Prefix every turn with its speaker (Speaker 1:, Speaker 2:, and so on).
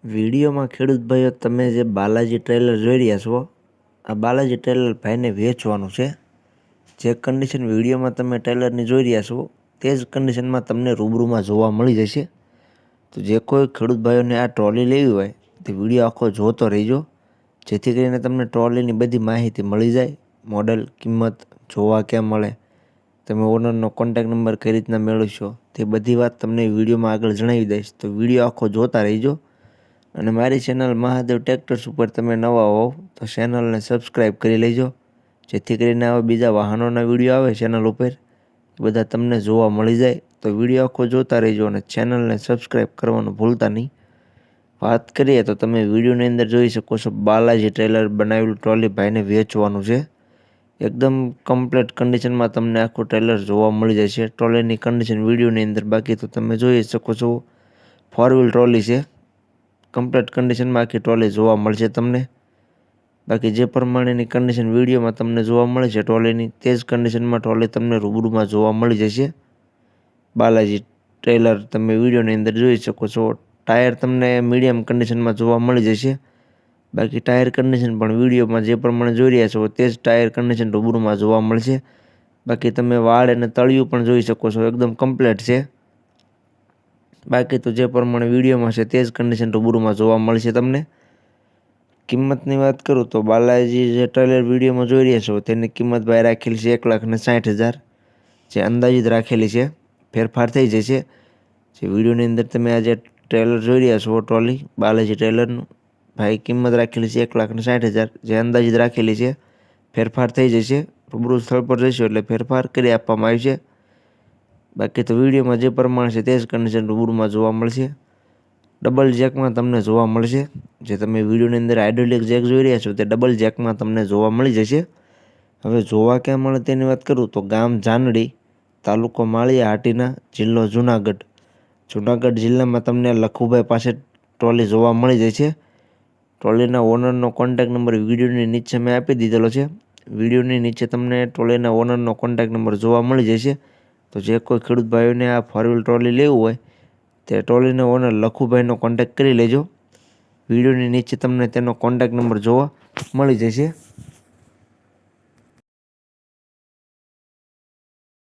Speaker 1: વિડીયોમાં ખેડૂત ભાઈઓ તમે જે બાલાજી ટ્રેલર જોઈ રહ્યા છો, આ બાલાજી ટ્રેલર ભાઈને વેચવાનું છે. જે કન્ડિશન વિડીયોમાં તમે ટ્રેલરની જોઈ રહ્યા છો તે જ કન્ડિશનમાં તમને રૂબરૂમાં જોવા મળી જશે. તો જે કોઈ ખેડૂત ભાઈઓને આ ટ્રોલી લેવી હોય તે વિડીયો આખો જોતો રહેજો, જેથી કરીને તમને ટ્રોલીની બધી માહિતી મળી જાય. મોડલ, કિંમત, જોવા ક્યાં મળે, તમે ઓનરનો કોન્ટેક નંબર કઈ રીતના મેળવશો, તે બધી વાત તમને વિડીયોમાં આગળ જણાવી દઈશ. તો વિડીયો આખો જોતા રહેજો. અને મારી ચેનલ મહાદેવ ટ્રેક્ટર્સ ઉપર તમે નવા હોવ તો ચેનલને સબસ્ક્રાઈબ કરી લેજો, જેથી કરીને આવા બીજા વાહનોના વિડીયો આવે ચેનલ ઉપર એ બધા તમને જોવા મળી જાય. તો વિડીયો આખો જોતા રહેજો અને ચેનલને સબસ્ક્રાઈબ કરવાનું ભૂલતા નહીં. વાત કરીએ તો તમે વિડીયોની અંદર જોઈ શકો છો, બાલાજી ટ્રેલર બનાવેલું ટ્રોલી ભાઈને વેચવાનું છે. એકદમ કમ્પ્લીટ કન્ડિશનમાં તમને આખું ટ્રેલર જોવા મળી જશે. ટ્રોલીની કન્ડિશન વિડીયોની અંદર બાકી તો તમે જોઈ શકો છો, 4 વ્હીલ ટ્રોલી છે. કમ્પ્લીટ કન્ડિશનમાં આખી ટ્રોલી જોવા મળશે તમને. બાકી જે પ્રમાણેની કન્ડિશન વિડીયોમાં તમને જોવા મળે છે ટ્રોલીની, તે જ કન્ડિશનમાં ટ્રોલી તમને રૂબરૂમાં જોવા મળી જશે. બાલાજી ટ્રેલર તમે વિડીયોની અંદર જોઈ શકો છો. ટાયર તમને મીડિયમ કન્ડિશનમાં જોવા મળી જશે. બાકી ટાયર કન્ડિશન પણ વિડીયોમાં જે પ્રમાણે જોઈ રહ્યા છો તે જ ટાયર કન્ડિશન રૂબરૂમાં જોવા મળશે. બાકી તમે વાળ અને તળિયું પણ જોઈ શકો છો, એકદમ કમ્પ્લીટ છે. બાકી તો જે પ્રમાણે વિડીયોમાં છે તે જ કન્ડિશન રૂબરૂમાં જોવા મળશે તમને. કિંમતની વાત કરું તો બાલાજી જે ટ્રેલર વિડીયોમાં જોઈ રહ્યા છો તેની કિંમત ભાઈ રાખેલી છે 1,60,000, જે અંદાજિત રાખેલી છે. ફેરફાર થઈ જશે. જે વિડીયોની અંદર તમે આ જે ટ્રેલર જોઈ રહ્યા છો ટ્રોલી બાલાજી ટ્રેલરનું, ભાઈ કિંમત રાખેલી છે 1,60,000, જે અંદાજિત રાખેલી છે. ફેરફાર થઈ જશે. રૂબરૂ સ્થળ પર જશો એટલે ફેરફાર કરી આપવામાં આવશે. બાકી તો વિડીયોમાં જે પ્રમાણે છે તે જ કન્ડિશન રૂબરૂમાં જોવા મળશે. ડબલ જેકમાં તમને જોવા મળશે. જે તમે વિડીયોની અંદર હાઇડ્રોલિક જેક જોઈ રહ્યા છો તે ડબલ જેકમાં તમને જોવા મળી જશે. હવે જોવા ક્યાં મળે તેની વાત કરું તો ગામ જાનડી, તાલુકો માળિયા હાટીના, જિલ્લો જુનાગઢ. જુનાગઢ જિલ્લામાં તમને લખુભાઈ પાસે ટ્રોલી જોવા મળી જાય છે. ટ્રોલીના ઓનરનો કોન્ટેક નંબર વિડીયોની નીચે મેં આપી દીધેલો છે. વિડીયોની નીચે તમને ટ્રોલીના ઓનરનો કોન્ટેક નંબર જોવા મળી જશે. તો જે કોઈ ખેડૂત ભાઈઓને આ 4 વ્હીલ ટ્રોલી લેવું હોય તે ટ્રોલીના ઓનર લખુભાઈનો કોન્ટેક કરી લેજો. વિડીયોની નીચે તમને તેનો કોન્ટેક નંબર જોવા મળી જશે.